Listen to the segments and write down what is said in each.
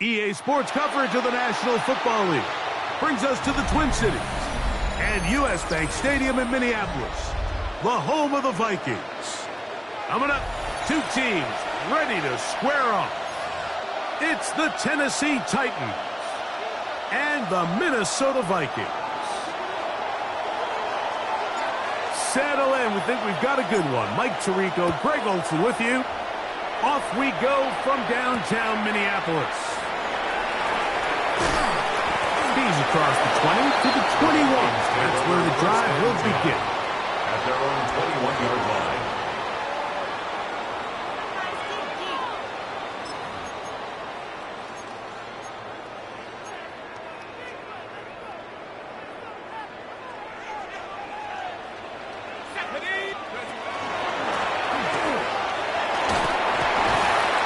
EA Sports coverage of the National Football League brings us to the Twin Cities and U.S. Bank Stadium in Minneapolis, the home of the Vikings. Coming up, two teams ready to square off. It's the Tennessee Titans and the Minnesota Vikings. Settle in. We think we've got a good one. Mike Tirico, Greg Olson with you. Off we go from downtown Minneapolis. He's across the 20 to the 21. That's where the drive will begin. At their own 21-yard line.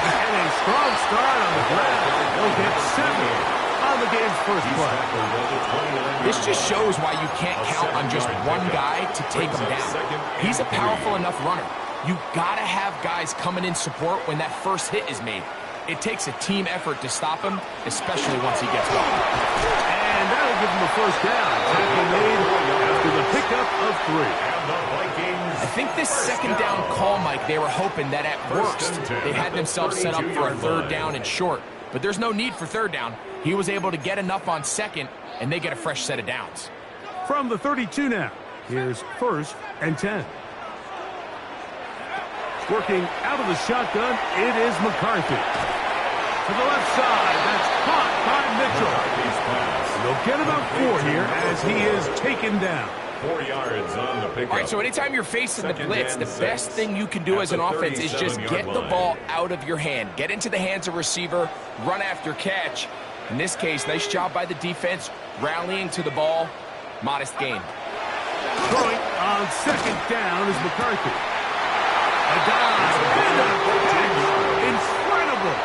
And a strong start on the ground. He'll get 7 on the game's first play. This just shows why you can't count on just one guy to take him down. He's a powerful enough runner. You gotta have guys coming in support when that first hit is made. It takes a team effort to stop him, especially once he gets going. And that'll give him a first down. Tackle made after the pickup of 3. I think this second down call, Mike, they were hoping that at worst they had themselves set up for a third down and short. But there's no need for third down. He was able to get enough on second, and they get a fresh set of downs. From the 32 now, here's 1st and 10. Working out of the shotgun, it is McCarthy. To the left side, that's caught by Mitchell. They'll get about 4 here as he is taken down. 4 yards on the pickup. All right, so anytime you're facing the blitz, the best thing you can do as an offense is just get the ball out of your hand. Get into the hands of receiver, run after catch. In this case, nice job by the defense, rallying to the ball. Modest gain. Throwing on second down is McCarthy. A dive. Incredible.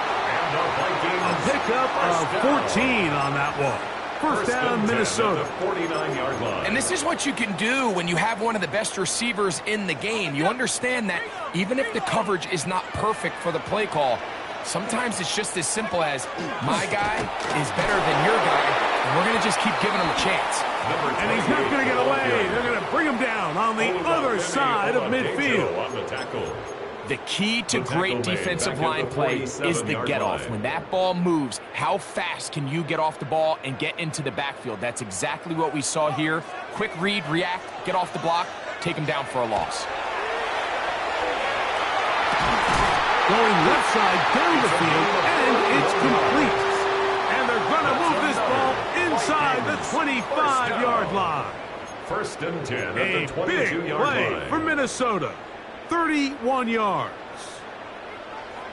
A pickup of 14 on that one. First down, Minnesota. 49-yard line. And this is what you can do when you have one of the best receivers in the game. You understand that even if the coverage is not perfect for the play call, sometimes it's just as simple as my guy is better than your guy, and we're going to just keep giving him a chance. And he's not going to get away. They're going to bring him down on the other side of midfield. On the tackle. The key to great defensive line play is the get-off. When that ball moves, how fast can you get off the ball and get into the backfield? That's exactly what we saw here. Quick read, react, get off the block, take him down for a loss. Going left side down the field, and it's complete. And they're going to move this ball inside the 25-yard line. 1st and 10 at the A 22-yard big play line. for Minnesota. 31 yards.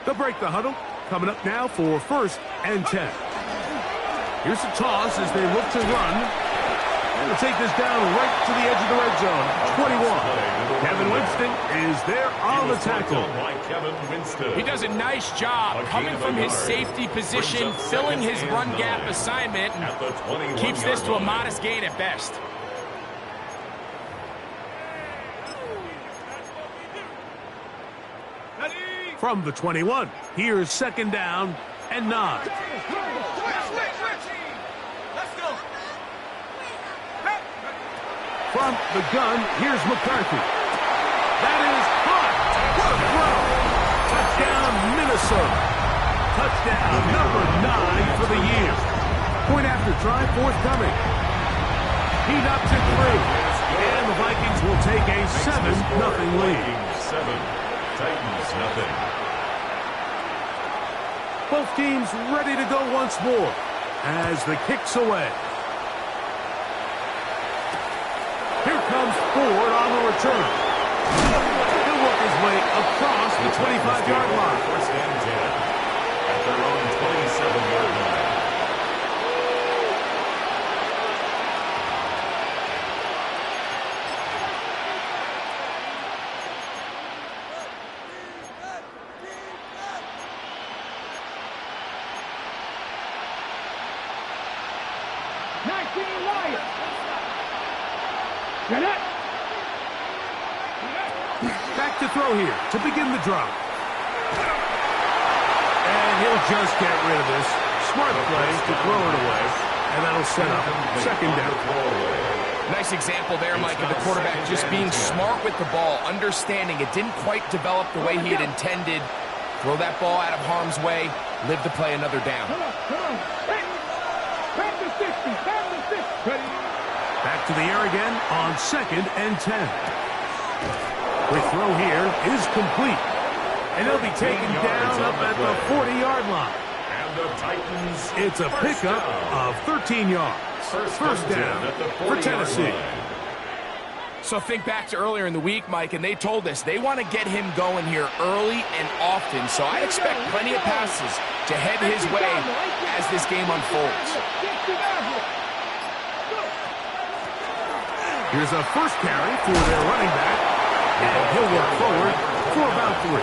They'll break the huddle. Coming up now for 1st and 10. Here's the toss as they look to run. And they'll take this down right to the edge of the red zone. 21. Kevin Winston is there on the tackle. He does a nice job coming from his safety position, filling his run gap assignment, and keeps this to a modest gain at best. From the 21, here's 2nd down and 9. From the gun, here's McCarthy. That is caught. What a throw. Touchdown, Minnesota. Touchdown number 9 for the year. Point after try forthcoming. Heat up to 3. And the Vikings will take a 7-0 lead. 7. Titans nothing. Both teams ready to go once more as the kick's away. Here comes Ford on the return. He'll work his way across the 25-yard line. First and 10 at their own 27-yard line. Back to throw here to begin the drive. And he'll just get rid of this. Smart play to throw it away. And that'll set up second down. Nice example there, Mike, of the quarterback just being smart with the ball, understanding it didn't quite develop the way he had intended. Throw that ball out of harm's way, live to play another down. Back to the air again on 2nd and 10. The throw here is complete. And he'll be taken down up at the 40-yard line. And the Titans, it's a pickup of 13 yards. First down for Tennessee. So think back to earlier in the week, Mike, and they told us they want to get him going here early and often. So I expect plenty of passes to head his way as this game unfolds. Here's a first carry for their running back. And he'll work forward for about 3.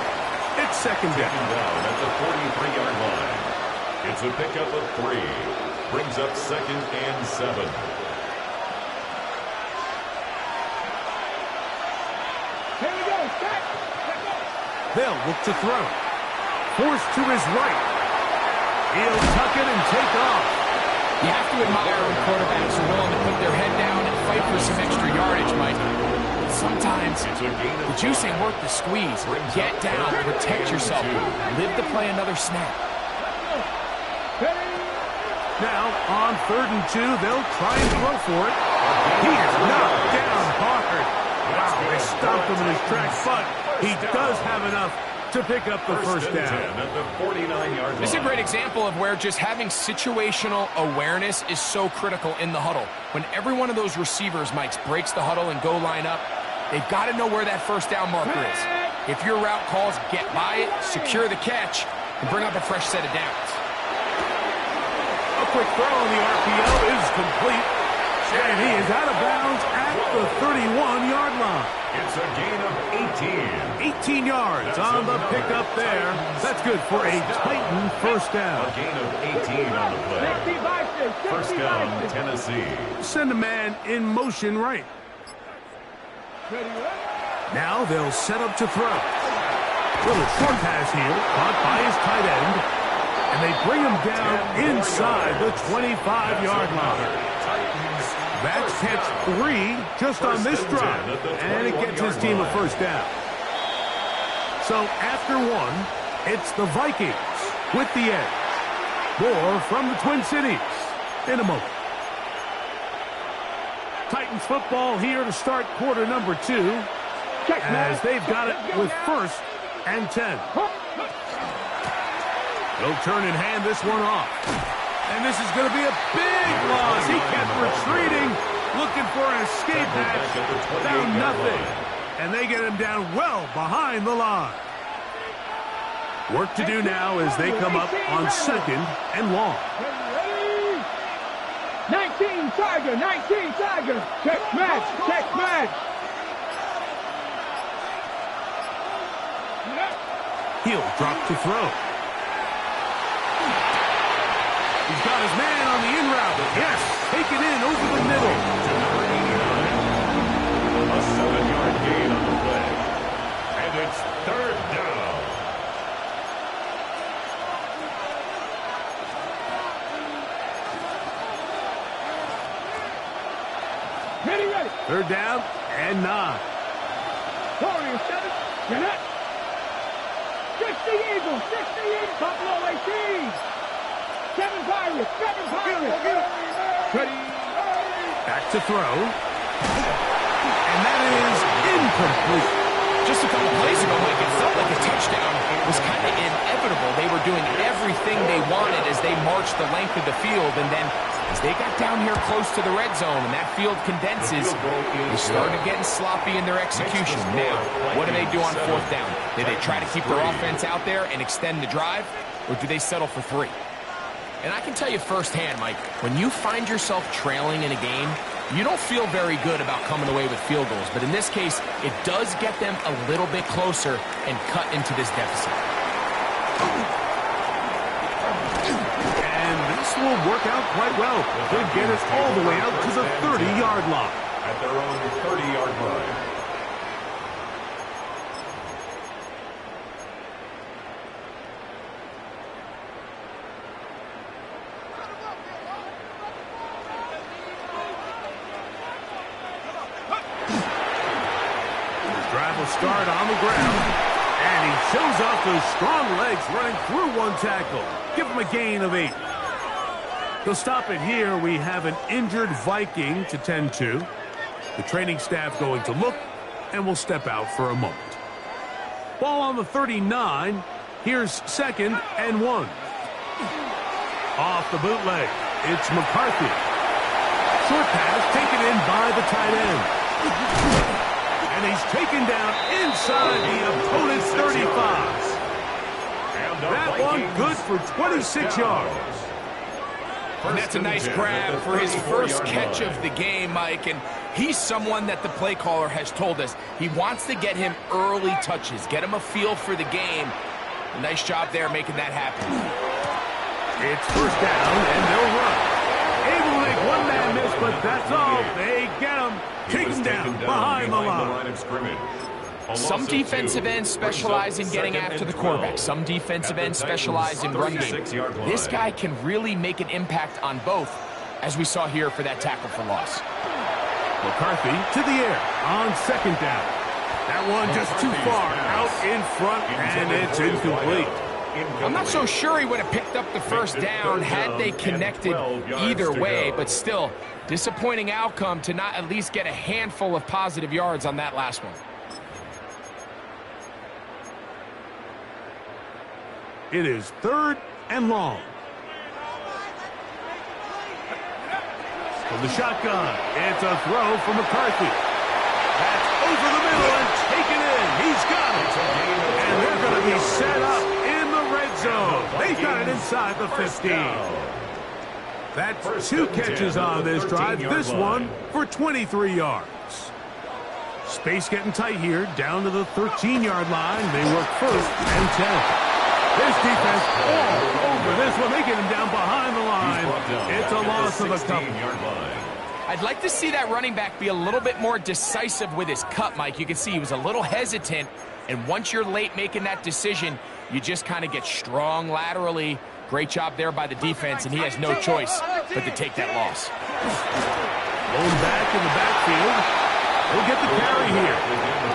It's second down. At the 43-yard line. It's a pickup of 3. Brings up 2nd and 7. They'll look to throw. Forced to his right. He'll tuck it and take off. You have to admire when quarterbacks are willing to put their head down and fight for some extra yardage, Mike. Sometimes the juice ain't worth the squeeze. Get down, protect yourself, live to play another snap. Now, on 3rd and 2, they'll try and throw for it. He is knocked down hard. Wow, they stomped him in his tracks, but he does have enough to pick up the first down. At the 49-yard line. This is a great example of where just having situational awareness is so critical in the huddle. When every one of those receivers, Mike, breaks the huddle and go line up, they've got to know where that first down marker is. If your route calls, get by it, secure the catch, and bring up a fresh set of downs. A quick throw on the RPO is complete. And he is out of bounds at the 31-yard line. It's a gain of 18. 18 yards on the pickup there. That's good for a Titan first down. A gain of 18 on the play. First down, Tennessee. Send a man in motion right. Now they'll set up to throw. Little short pass here, caught by his tight end. And they bring him down inside the 25-yard line. That's catch 3 just on this drive. And it gets his team a first down. So after 1, it's the Vikings with the edge. More from the Twin Cities in a moment. Titans football here to start quarter number 2. As they've got it with 1st and 10. They'll turn and hand this one off. And this is going to be a big loss. He kept retreating, looking for an escape hatch. Found nothing. And they get him down well behind the line. Work to do now as they come up on 2nd and long. 19 Tiger. Check match. He'll drop to throw. He's got his man on the in route. Yes, taken in over the middle. A 7-yard gain on the play. And it's 3rd down. Ready. 3rd down and 9. 47. You're not. 60 Eagles. Buffalo 18. 7 Pirates. Ready. Back to throw. And that is incomplete. Just a couple plays ago, Mike, it felt like a touchdown was kind of inevitable. They were doing everything they wanted as they marched the length of the field, and then as they got down here close to the red zone and that field condenses, they started getting sloppy in their execution. Now, what do they do on fourth down? Do they try to keep their offense out there and extend the drive, or do they settle for 3? And I can tell you firsthand, Mike, when you find yourself trailing in a game, you don't feel very good about coming away with field goals. But in this case, it does get them a little bit closer and cut into this deficit. And this will work out quite well. They get it all the way out to the 30-yard line. At their own 30-yard line. Start on the ground, and he shows off those strong legs running through one tackle. Give him a gain of 8. He'll stop it here. We have an injured Viking to tend to. The training staff going to look, and will step out for a moment. Ball on the 39. Here's 2nd and 1. Off the bootleg, it's McCarthy. Short pass taken in by the tight end. And he's taken down inside the opponent's 35. That one good for 26 yards. And that's a nice grab for his first catch of the game, Mike. And he's someone that the play caller has told us he wants to get him early touches, get him a feel for the game. A nice job there making that happen. It's first down, and they'll run. Able to make one man miss, but that's all. They get him. Take him down behind the line of scrimmage. Some defensive ends specialize in getting after the quarterback. Some defensive ends specialize in run game. This guy can really make an impact on both, as we saw here for that tackle for loss. McCarthy to the air on 2nd down. That one just too far out in front, and it's incomplete. I'm not so sure he would have picked up the first down had they connected either way, but still, disappointing outcome to not at least get a handful of positive yards on that last one. It is 3rd and long. From the shotgun, it's a throw for McCarthy. That's over the middle and taken in. He's got it. And they're going to be set up in the red zone. They've got it inside the 15. That's 2 catches on this drive. This one for 23 yards. Space getting tight here. Down to the 13-yard line. They work 1st and 10. This defense all over this one. They get him down behind the line. It's a loss of a couple. I'd like to see that running back be a little bit more decisive with his cut, Mike. You can see he was a little hesitant, and once you're late making that decision, you just kind of get strong laterally. Great job there by the defense, and he has no choice but to take that loss. Going back in the backfield. He'll get the carry here.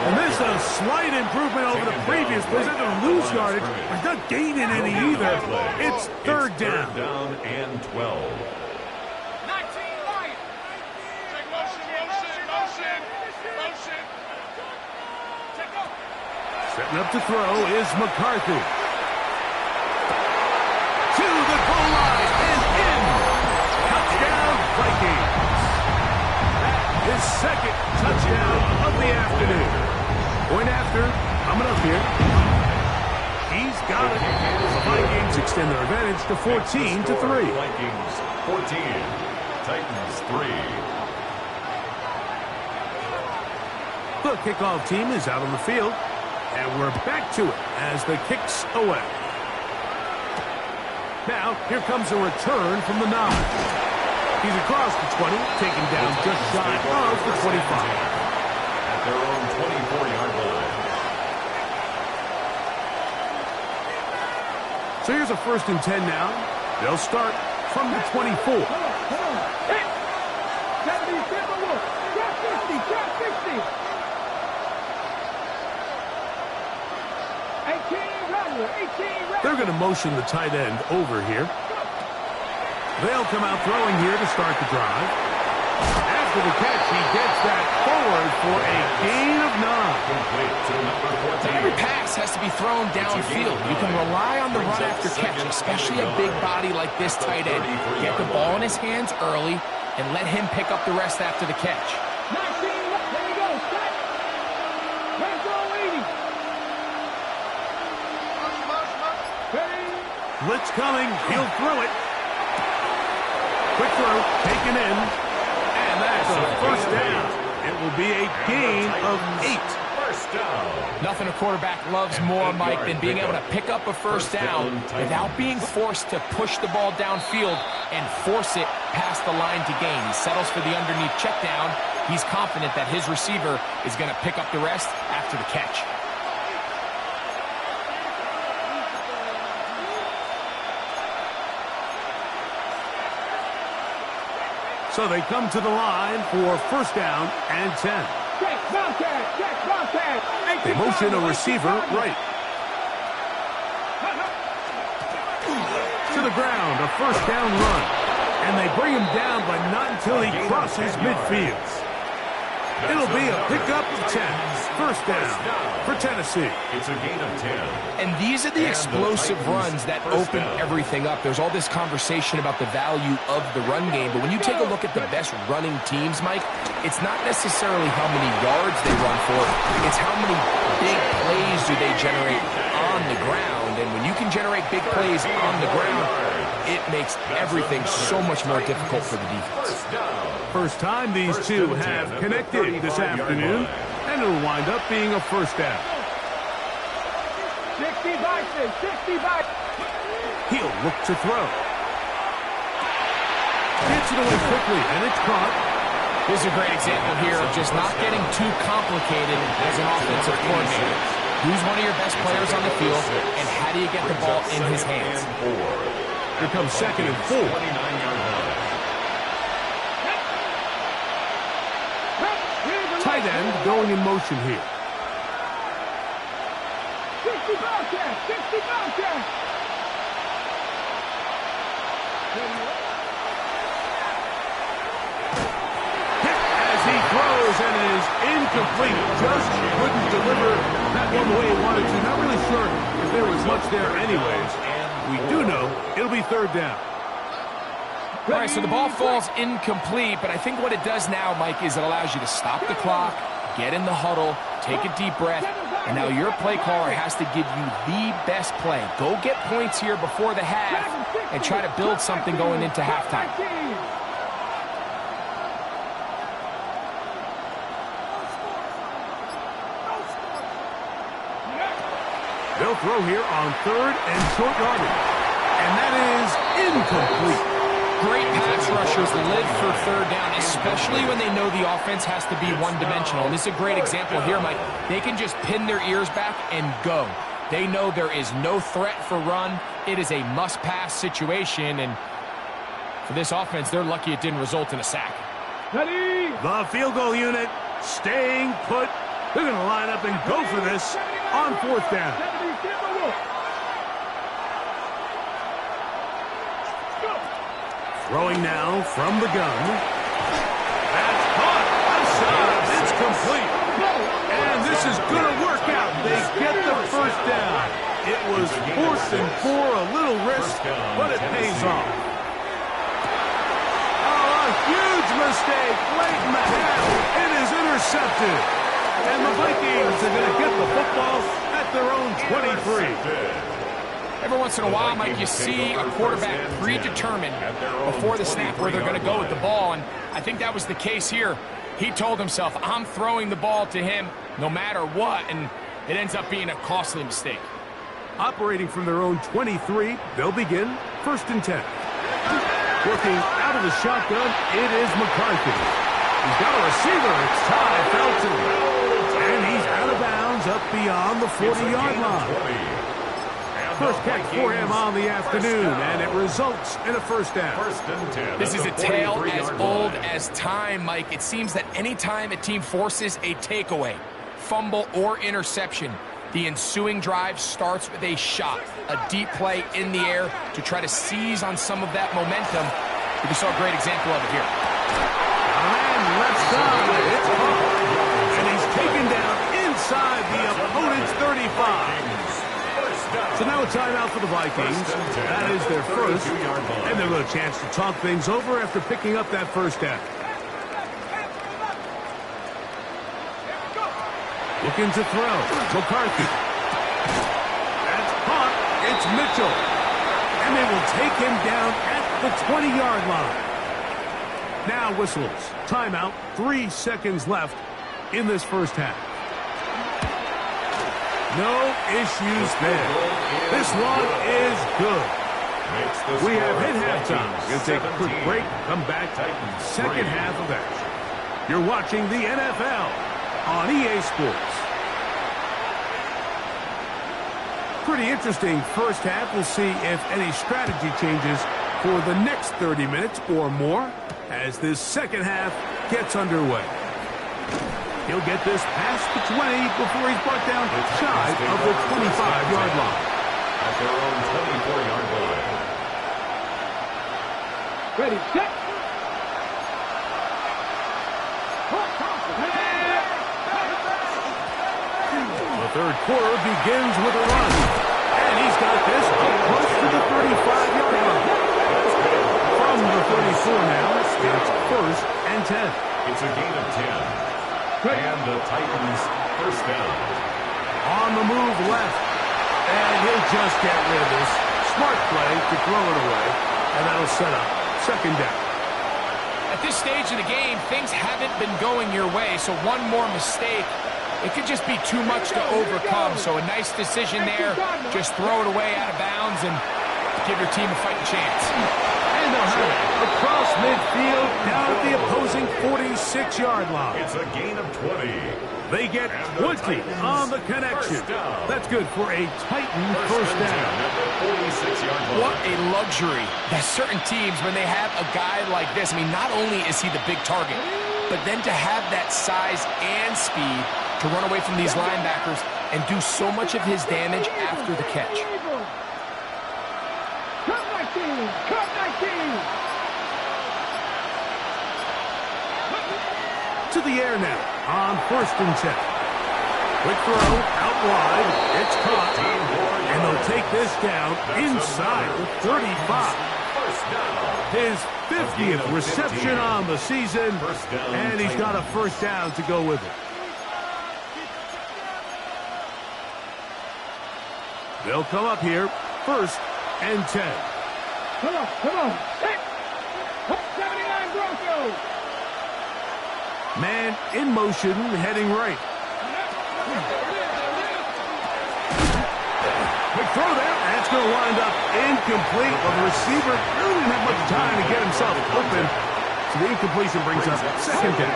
And this is a slight improvement over the previous play. He's not going to lose yardage. He's not gaining any either. It's 3rd down. 3rd down and 12. Setting up to throw is McCarthy. To the goal line and in. Touchdown, Vikings. His 2nd touchdown of the afternoon. Point after, coming up here. He's got it. The Vikings extend their advantage to 14-3. Vikings 14, Titans 3. The kickoff team is out on the field, and we're back to it as the kick's away. Now, here comes a return from the 9. He's across the 20, taken down just shy of the 25. At their own 24-yard line. So here's a 1st and 10 now. They'll start from the 24. They're going to motion the tight end over here. They'll come out throwing here to start the drive. After the catch, he gets that forward for a gain of 9. Complete to number has to be thrown downfield. You can rely on the run after catch, especially a big body like this tight end. Get the ball in his hands early and let him pick up the rest after the catch. 19, there you go, set. Let's go, 80. Blitz coming, he'll throw it. Quick throw, taken in. And that's a first down. It will be a gain of 8. First down. Nothing a quarterback loves more, Mike, than being able to pick up a first down without being forced to push the ball downfield and force it past the line to gain. He settles for the underneath check down. He's confident that his receiver is going to pick up the rest after the catch. So they come to the line for first down and 10. Check, Bobcat, check, Bobcat. They motion a receiver right. To the ground, a first down run. And they bring him down, but not until he crosses midfield. It'll be a pickup of 10. First down for Tennessee. It's a gain of 10. And these are the explosive runs that open everything up. There's all this conversation about the value of the run game, but when you take a look at the best running teams, Mike, it's not necessarily how many yards they run for, it's how many big plays do they generate on the ground. And when you can generate big plays on the ground, it makes everything so much more difficult for the defense. First time these two have connected this afternoon, and it'll wind up being a first down. 60 Vikings, 60 Vikings. He'll look to throw. Gets it away quickly, and it's caught. This is a great example here of just not getting too complicated as an offensive coordinator. Who's one of your best players on the field, and how do you get the ball in his hands? Here comes second and 4. Tight end going in motion here. 60 Bobcat, 60 Bobcat. As he throws, and it is incomplete. Just couldn't deliver that one the way he wanted to. Not really sure if there was much there anyways. We do know it'll be third down. All right, so the ball falls incomplete, but I think what it does now, Mike, is it allows you to stop the clock, get in the huddle, take a deep breath, and now your play caller has to give you the best play. Go get points here before the half and try to build something going into halftime. They'll throw here on third and short yardage. And that is incomplete. Great pass rushers live for third down, especially when they know the offense has to be one-dimensional. And this is a great example here, Mike. They can just pin their ears back and go. They know there is no threat for run. It is a must-pass situation, and for this offense, they're lucky it didn't result in a sack. Ready? The field goal unit staying put. They're going to line up and go for this on fourth down. Throwing now from the gun. That's caught. It's complete. And this is going to work out. They get the first down. It was fourth and 4, a little risk, but it pays off. Oh, a huge mistake late in the half. It is intercepted. And the Vikings are going to get the football at their own 23. Every once in a while, Mike, you see a quarterback predetermined before the snap where they're going to go with the ball, and I think that was the case here. He told himself, I'm throwing the ball to him no matter what, and it ends up being a costly mistake. Operating from their own 23, they'll begin first and 10. Working out of the shotgun, it is McCarthy. He's got a receiver, it's Ty Felton. And he's out of bounds up beyond the 40-yard line. First catch for him on the afternoon, and it results in a first down. This is a tale as old as time, Mike. It seems that any time a team forces a takeaway, fumble, or interception, the ensuing drive starts with a shot, a deep play in the air to try to seize on some of that momentum. We saw a great example of it here. A man left side, it's caught, and he's taken down inside the opponent's 35. timeout for the Vikings. That is their first, and they'll have a chance to talk things over after picking up that first down. Looking to throw. McCarthy. That's caught. It's Mitchell. And they will take him down at the 20-yard line. Now whistles. Timeout. 3 seconds left in this first half. No issues there. This one is good. We have hit halftime. We're going to take a quick break. Come back. Second half of action. You're watching the NFL on EA Sports. Pretty interesting first half. We'll see if any strategy changes for the next 30 minutes or more as this second half gets underway. He'll get this past the 20 before he's brought down shy of the 25-yard line. At their own 24-yard line. Ready, set. The third quarter begins with a run. And he's got this up close to the 35-yard line. From the 34 now, it's first and 10. It's a gain of 10. And the Titans first down. On the move left. And he'll just get rid of this. Smart play to throw it away. And that'll set up second down. At this stage of the game, things haven't been going your way, so one more mistake, it could just be too much to overcome. So a nice decision there. Just throw it away out of bounds and give your team a fighting chance. And they'll have it across midfield down at the opposing 46-yard line. It's a gain of 20. They get 20 on the connection. That's good for a Titan first down. What a luxury that certain teams, when they have a guy like this, I mean, not only is he the big target, but then to have that size and speed to run away from these linebackers and do so much of his damage after the catch. Cut 19! Cut 19! To the air now on first and 10. Quick throw out wide. It's caught. And they'll take this down inside the 35. His 50th reception on the season. And he's got a first down to go with it. They'll come up here first and 10. Come on, come on. Set. 79 Broncos. Man in motion, heading right. Quick throw there. That's going to wind up incomplete. But the receiver really didn't have much time to get himself open. So the incompletion brings up second down.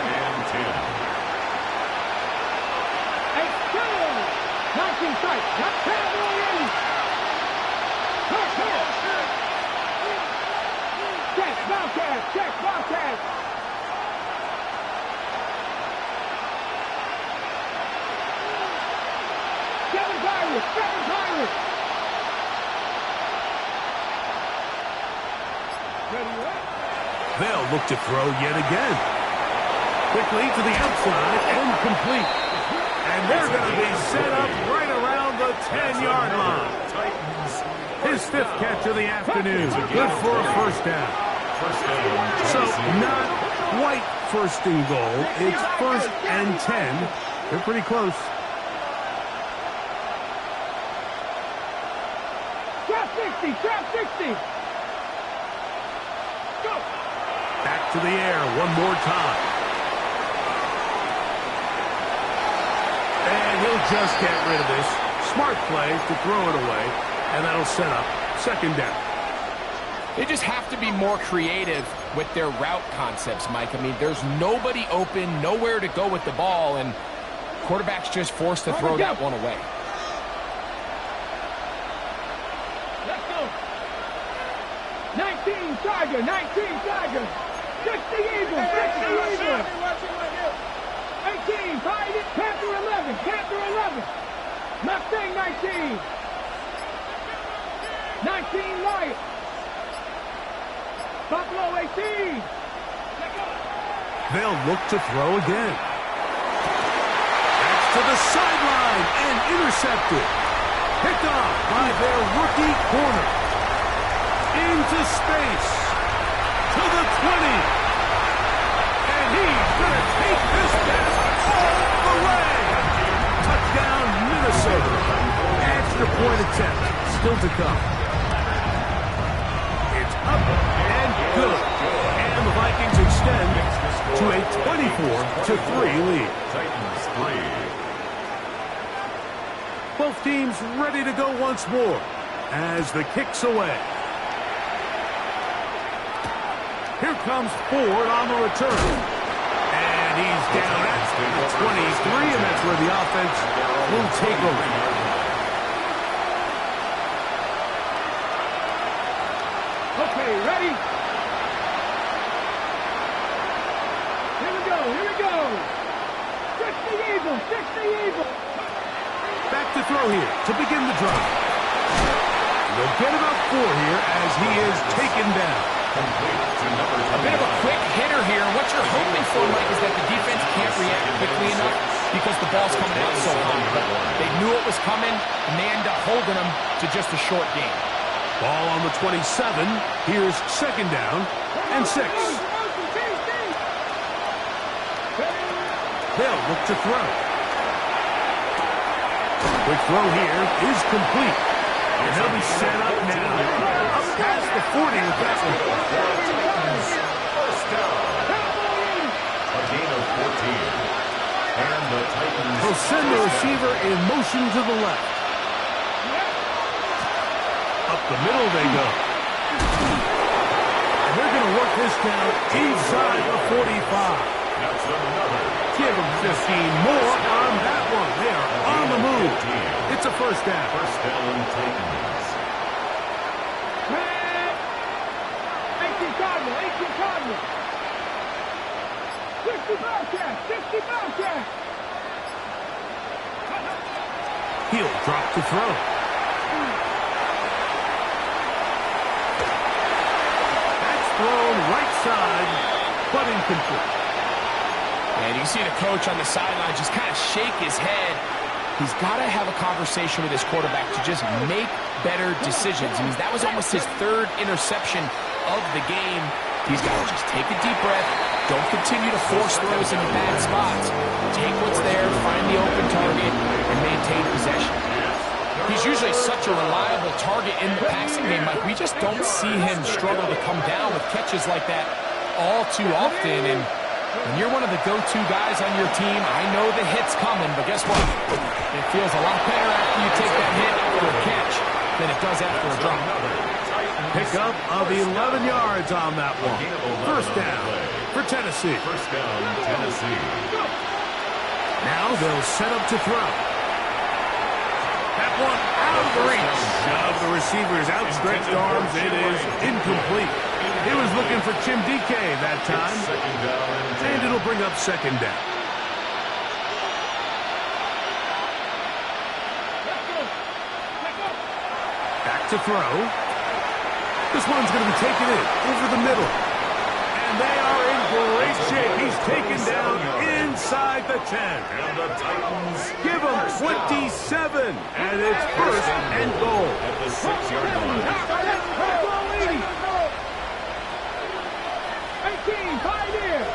Hey, go! 19 strikes. Not terrible in. Check, Bobcat. Check, Bobcat. Seven Pirates. They'll look to throw yet again. Quickly to the outside and complete. And they're going to be set up right around the 10-yard line. His 5th catch of the afternoon. Good for a first down. So not quite first and goal. It's first and 10. They're pretty close. Trap 60. Go. Back to the air one more time. And he'll just get rid of this. Smart play to throw it away. And that'll set up second down. They just have to be more creative with their route concepts, Mike. I mean, there's nobody open, nowhere to go with the ball, and quarterback's just forced to throw that one away. Let's go. 19 Tiger. 19 Tiger. 60 Eagles. 60 Eagles. 18 Pirate. Panther 11. Panther 11. Mustang 19. 19 Lion. Buffalo 18. They'll look to throw again. That's to the sideline and intercepted. Picked off by their rookie corner. Into space. To the 20. And he's going to take this pass all the way. Touchdown, Minnesota. Extra point attempt still to come. It's up and good. And the Vikings extend to a 24-3 lead. Titans 3. Both teams ready to go once more as the kick's away. Here comes Ford on the return. And he's down at the 23, and that's where the offense will take over. Okay, ready? Here we go, here we go. 60 Eagles, 60 Eagles. Back to throw here to begin the drive. They'll get about 4 here as he is taken down. A bit of a quick hitter here. What you're hoping for, Mike, is that the defense can't react quickly enough because the ball's coming out so high. But they knew it was coming, and they end up holding them to just a short gain. Ball on the 27. Here's second down and 6. They'll look to throw. Quick throw here is complete. And they'll be set up now. Up past the 40 with that one. First down. A gain of 14. And the Titans He'll send the receiver in motion to the left. Up the middle they go. And they're going to work this down inside the 45. That's another. Give them 15 more on that one. They are on the move. It's a first down. First down, Titans. 18 Cardinal, 18 Cardinal. 60 Bobcats, 60 Bobcats. He'll drop to throw. That's thrown right side, but incomplete. And you can see the coach on the sideline just kind of shake his head. He's got to have a conversation with his quarterback to just make better decisions. I mean, that was almost his 3rd interception of the game. He's got to just take a deep breath. Don't continue to force throws into bad spots. Take what's there, find the open target, and maintain possession. He's usually such a reliable target in the passing game. Like, we just don't see him struggle to come down with catches like that all too often. And when you're one of the go-to guys on your team, I know the hit's coming, but guess what? It feels a lot better after you take that hit after a catch than it does after a drop. Pickup of 11 yards on that one. First down for Tennessee. First down, Tennessee. Now they'll set up to throw. That one out of the reach of the receiver's outstretched arms. It is incomplete. He was looking for Tim DK that time. And it'll bring up second down. Back to throw. This one's going to be taken in over the middle. And they are in great shape. He's taken down inside the 10. And the Titans give him 27. And it's first and goal. At the 6-yard line. 18, 5 here.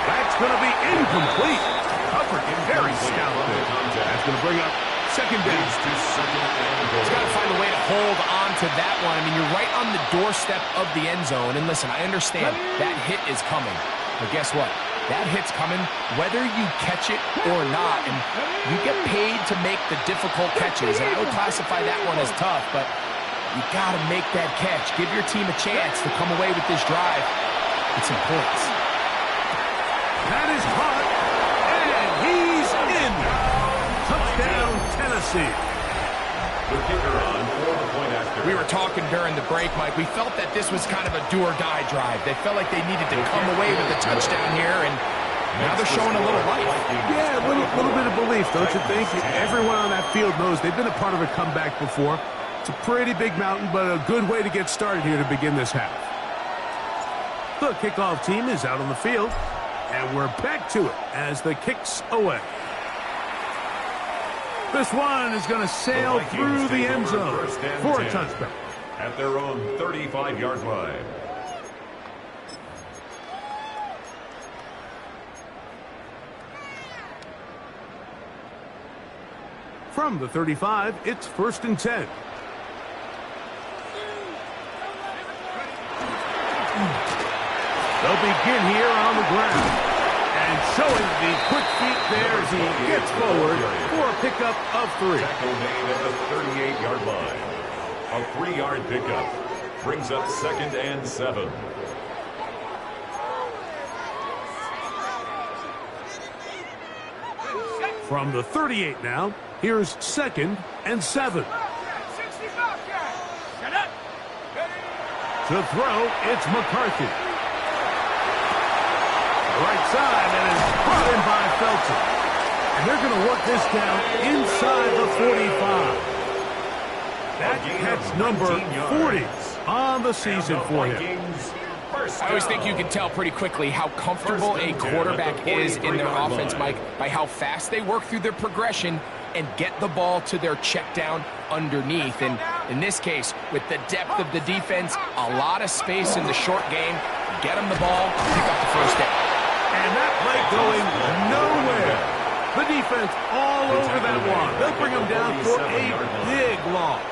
That's going to be incomplete. Covered very stoutly. That's going to bring up second down. He's got to find a way to hold on to that one. I mean, you're right on the doorstep of the end zone. And listen, I understand that hit is coming. But guess what? That hit's coming whether you catch it or not. And you get paid to make the difficult catches. And I would classify that one as tough, but you got to make that catch. Give your team a chance to come away with this drive with some points. That is caught, and he's in. Touchdown, Tennessee. The kicker on for the point after. We were talking during the break, Mike. We felt that this was kind of a do-or-die drive. They felt like they needed to come away with a touchdown here, and now they're showing a little life. Yeah, a little bit of belief, don't you think? Everyone on that field knows they've been a part of a comeback before. It's a pretty big mountain, but a good way to get started here to begin this half. The kickoff team is out on the field. And we're back to it as the kick's away. This one is going to sail through the end zone for a touchback. At their own 35-yard line. From the 35, it's 1st and 10. They'll begin here on the ground. And showing the quick feet there as he gets forward for a pickup of 3. Tackle made at the 38-yard line. A 3-yard pickup brings up 2nd and 7. From the 38 now, here's 2nd and 7. To throw, it's McCarthy. Right side, and is brought in by Felton. And they're going to work this down inside the 45. That catch number 40 on the season for him. I always think you can tell pretty quickly how comfortable a quarterback is in their offense, Mike, by how fast they work through their progression and get the ball to their check down underneath. And in this case, with the depth of the defense, a lot of space in the short game, get them the ball, pick up the first down. And that play going nowhere. The defense all over that one. They'll bring them down for a big loss.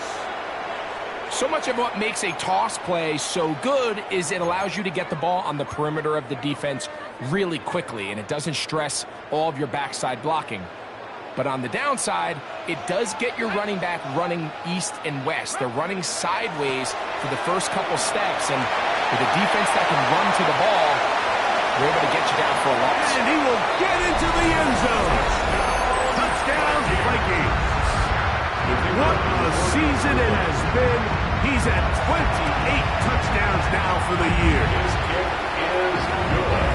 So much of what makes a toss play so good is it allows you to get the ball on the perimeter of the defense really quickly, and it doesn't stress all of your backside blocking. But on the downside, it does get your running back running east and west. They're running sideways for the first couple steps, and with a defense that can run to the ball, we're able to get you down for a loss. And he will get into the end zone. Touchdown, Vikings. What a season it has been. He's at 28 touchdowns now for the year. His kick is good.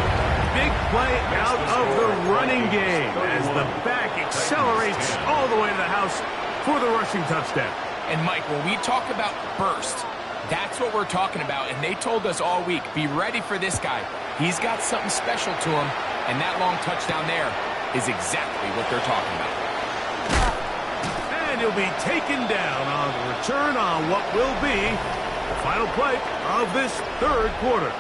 Big play out of the running game as the back accelerates all the way to the house for the rushing touchdown. And Mike, when we talk about burst, that's what we're talking about. And they told us all week, be ready for this guy. He's got something special to him. And that long touchdown there is exactly what they're talking about. And he'll be taken down on the return on what will be the final play of this third quarter.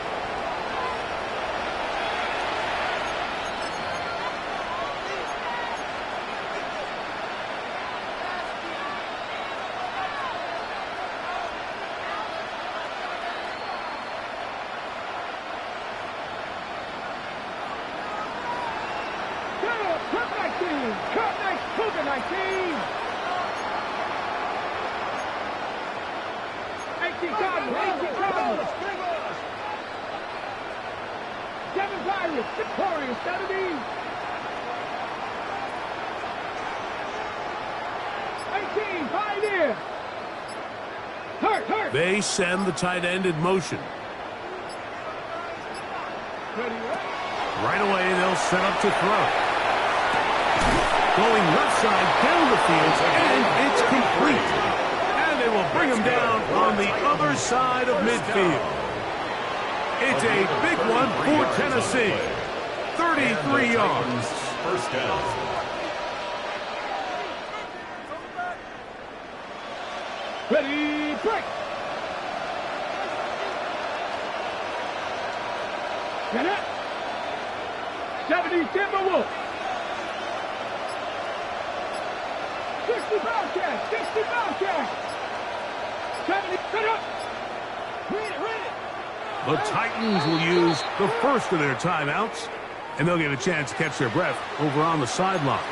They send the tight end in motion. Right away, they'll set up to throw. Going left side down the field, and it's complete. And they will bring him down on the other side of midfield. It's a big one for Tennessee. 33 yards. First down. Ready, break. Get it. 70 Timberwolves. 60 Bobcats. 60 Bobcats. 70, set up. Read it. The Titans will use the first of their timeouts, and they'll get a chance to catch their breath over on the sideline.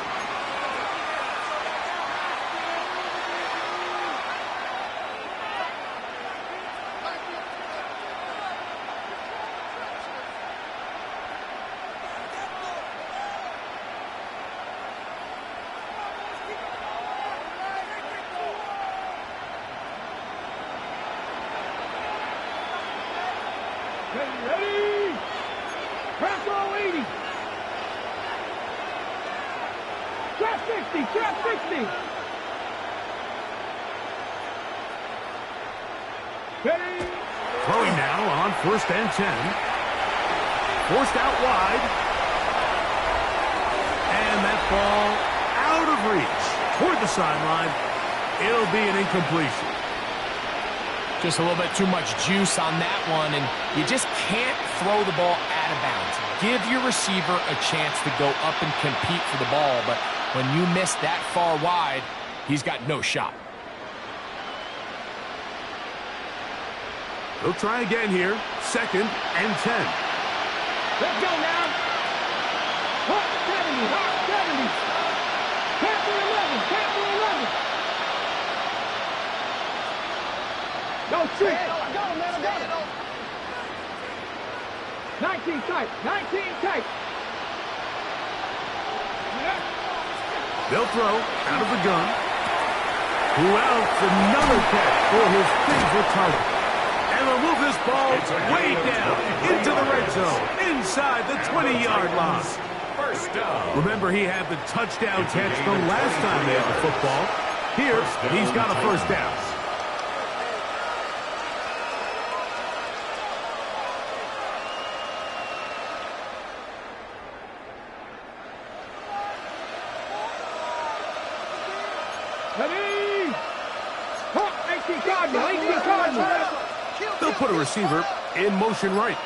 Ready? Press all 80. Trap 60. Trap 60. Ready? Throwing now on 1st and 10. Forced out wide. Ball out of reach toward the sideline. It'll be an incompletion. Just a little bit too much juice on that one, and you just can't throw the ball out of bounds. Give your receiver a chance to go up and compete for the ball, but when you miss that far wide, he's got no shot. He'll try again here. 2nd and 10. Let's go now. Hot 70, hot 70. Tap for 11, tap for 11. Go, shoot. I got him, man, I got him. 19 tight, 19 tight. They'll throw out of the gun. Who else? Another catch for his favorite target. And they'll move this ball way down into the red zone, inside the 20-yard line. First down. Remember, he had the touchdown catch the last time they had the football. Here, he's got a first down. Ready? Hot 18 Cardinal, 18 Cardinal. They'll put a receiver in motion right.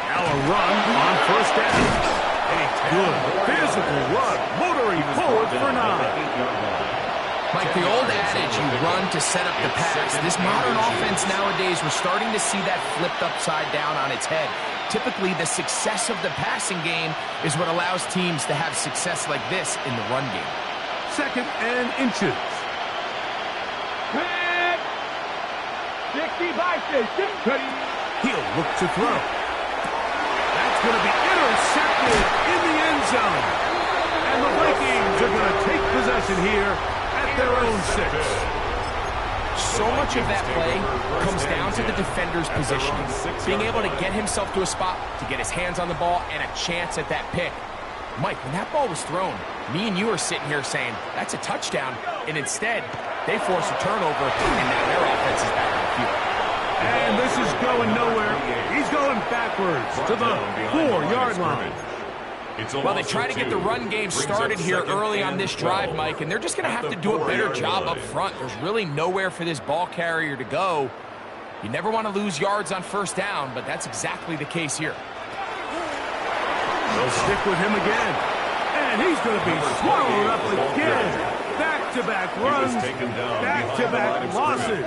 Now a run on first down. A good physical run, motoring forward for 9. Mike, the old adage, you run to set up the pass. This modern offense nowadays, we're starting to see that flipped upside down on its head. Typically, the success of the passing game is what allows teams to have success like this in the run game. 2nd and inches. 60 by 60. He'll look to throw. That's going to be intercepted in the end zone. And the Vikings are going to take possession here at their own 6. So much of that play comes down to the defender's positioning. Being able to get himself to a spot, to get his hands on the ball, and a chance at that pick. Mike, when that ball was thrown, me and you are sitting here saying, that's a touchdown. And instead, they force a turnover, and now their offense is back on the field. And this is going nowhere. He's going backwards to the 4-yard line. Well, they try to get the run game started here early on this drive, Mike, and they're just going to have to do a better job up front. There's really nowhere for this ball carrier to go. You never want to lose yards on first down, but that's exactly the case here. They'll stick with him again. And he's going to be swallowed up again. Back-to-back runs, back-to-back losses.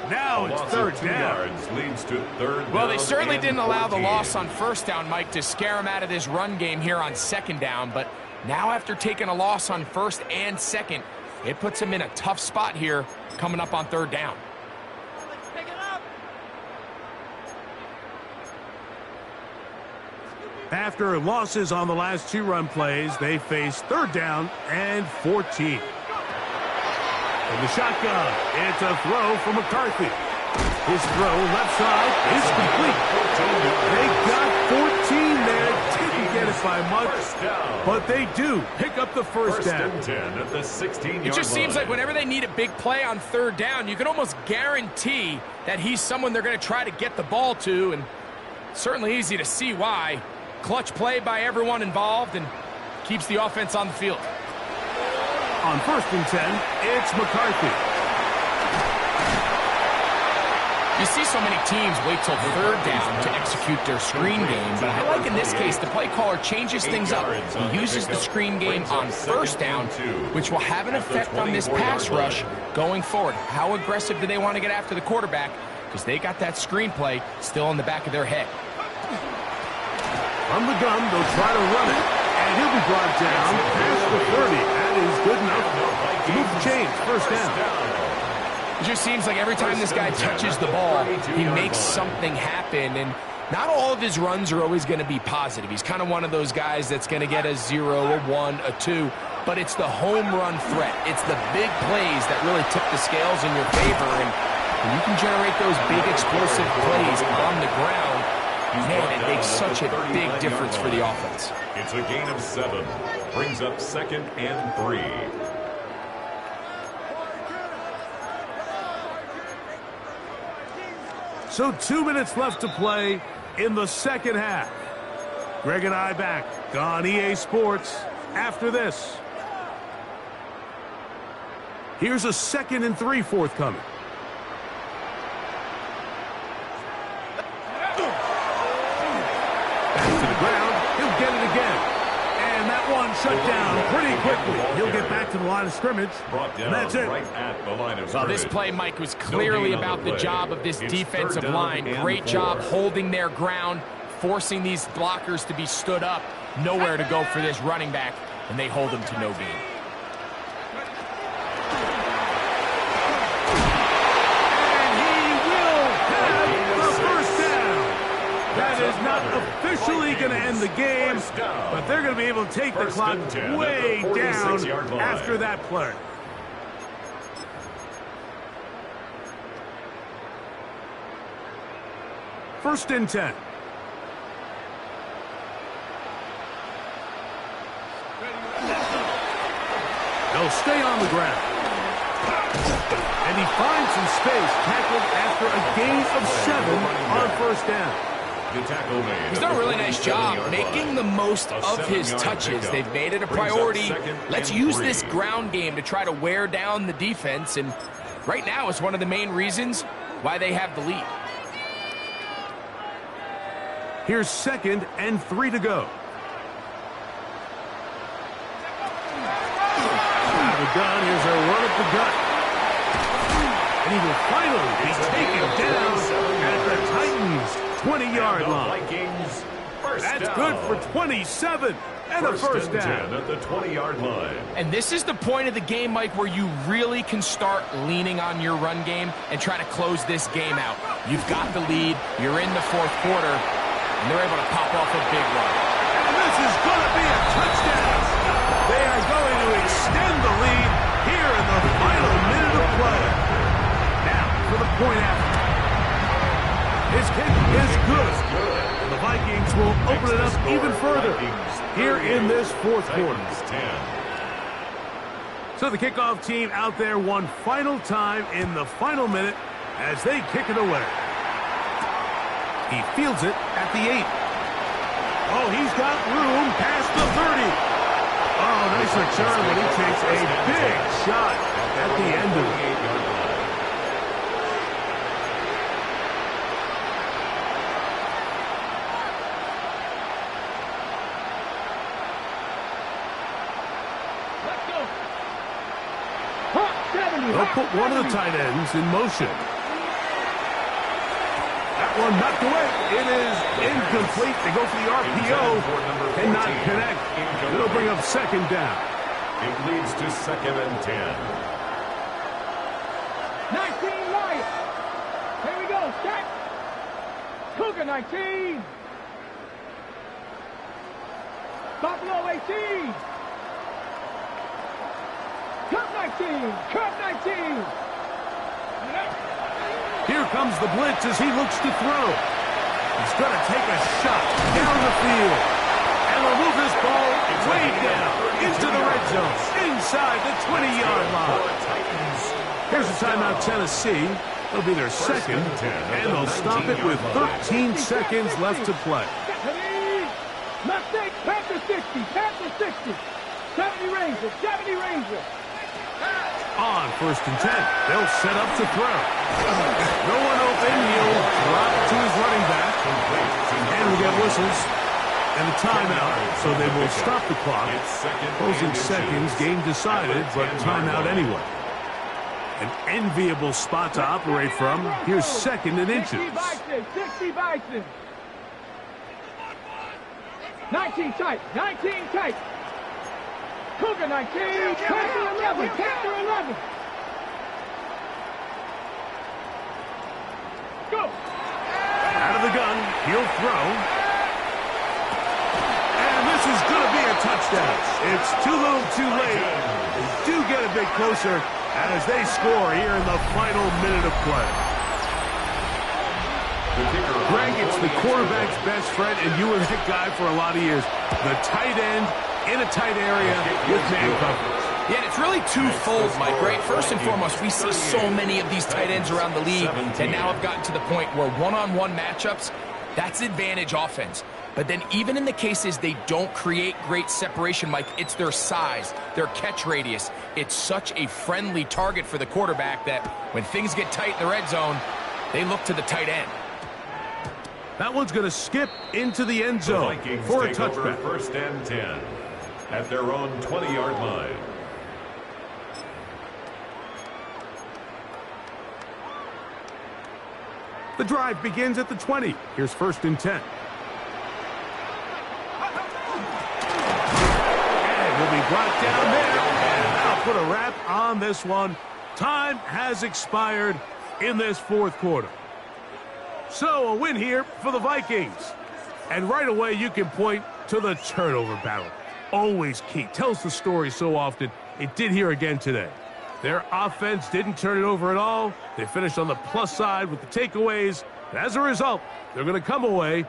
Now it's 3rd down. Well, they certainly didn't allow the loss on first down, Mike, to scare him out of this run game here on 2nd down. But now after taking a loss on 1st and 2nd, it puts him in a tough spot here coming up on 3rd down. After losses on the last 2 run plays, they face 3rd down and 14. In the shotgun, it's a throw from McCarthy. His throw left side is complete. They got 14 there, didn't get it by much, but they do pick up the first down. At the 16-yard It just seems like whenever they need a big play on 3rd down, you can almost guarantee that he's someone they're going to try to get the ball to, and certainly easy to see why. Clutch play by everyone involved and keeps the offense on the field. On 1st and 10, it's McCarthy. You see so many teams wait till 3rd down to execute their screen game, but I like in this case the play caller changes things up. He uses the screen game on 1st down, which will have an effect on this pass rush going forward. How aggressive do they want to get after the quarterback? Because they got that screen play still in the back of their head. From the gun, they'll try to run it, and he'll be brought down past the 30. That is good enough to move the chains. 1st down. It just seems like every time this guy touches the ball, he makes something happen, and not all of his runs are always going to be positive. He's kind of one of those guys that's going to get a 0, a 1, a 2, but it's the home run threat. It's the big plays that really tip the scales in your favor, and when you can generate those big explosive plays on the ground, man, it makes such a big difference for the offense. It's a gain of 7. Brings up 2nd and 3. So 2 minutes left to play in the 2nd half. Greg and I back on EA Sports after this. Here's a 2nd and 3 forthcoming. Back to the ground. He'll get it again. And that one shut down pretty quickly. He'll get back to the line of scrimmage. And that's it. Right at the line of well, this play, Mike, was clearly about the job of this defensive line. Great job holding their ground, forcing these blockers to be stood up. Nowhere to go for this running back, and they hold him to no gain. That is not officially going to end the game, but they're going to be able to take the clock way down after that play. First and 10. They'll stay on the ground. And he finds some space, tackled after a gain of 7 on first down. He's done a really nice job making the most of his touches. They've made it a priority. Let's use this ground game to try to wear down the defense, and right now it's one of the main reasons why they have the lead. Here's 2nd and 3 to go. Out of the gun, here's a run up the gut. And he will finally be taken down at the Titans' 20-yard line. That's good for 27 and a first down at the 20-yard line. And this is the point of the game, Mike, where you really can start leaning on your run game and try to close this game out. You've got the lead, you're in the 4th quarter, and they're able to pop off a big run. And this is going to be a touchdown. They are going to extend the lead here in the final minute of play. Now for the point after. His kick is good. The Vikings will open it up even further here in this 4th quarter. So the kickoff team out there one final time in the final minute as they kick it away. He fields it at the 8. Oh, he's got room past the 30. Oh, nice return, but he takes a big shot at the end of it. They'll put one of the tight ends in motion. That one knocked away. It is incomplete. They go for the RPO. Cannot connect. It'll bring up 2nd down. It leads to 2nd and 10. 19 Lions. Here we go. Set. Cougar 19. Buffalo 18. Cup 19! Cup 19! Here comes the blitz as he looks to throw. He's going to take a shot down the field. And will move this ball way down into the red zone, inside the 20-yard line. Here's a timeout, Tennessee. It'll be their 2nd, and they'll stop it with 13 seconds left to play. Mistake, Panther 60, Panther 60. 70 Ranger, 70 Ranger. On 1st and 10, they'll set up to throw. No one open, he'll drop to his running back. And we get whistles and a timeout, so they will stop the clock. Closing seconds, game decided, but timeout anyway. An enviable spot to operate from. Here's 2nd and inches. 60 Bison. 19 tight, 19 tight. Cougar 19, Panther 11, Panther 11. Go. Out of the gun, he'll throw. And this is going to be a touchdown. It's too little too late. They do get a bit closer as they score here in the final minute of play. Greg, it's the quarterback's best friend, and you were that guy for a lot of years. The tight end in a tight area with man coverage. Yeah, and it's really twofold, Mike, right? First and foremost, we see so many of these tight ends around the league that now have gotten to the point where one-on-one matchups, That's advantage offense. But then even in the cases they don't create great separation, Mike, it's their size, their catch radius. It's such a friendly target for the quarterback that when things get tight in the red zone, they look to the tight end. That one's going to skip into the end zone for a touchback. First and 10 at their own 20-yard line. The drive begins at the 20. Here's first and 10. And will be brought down there. And that'll put a wrap on this one. Time has expired in this fourth quarter. So a win here for the Vikings. And right away you can point to the turnover battle. Always key. Tells the story so often. It did here again today. Their offense didn't turn it over at all. They finished on the plus side with the takeaways. And as a result, they're going to come away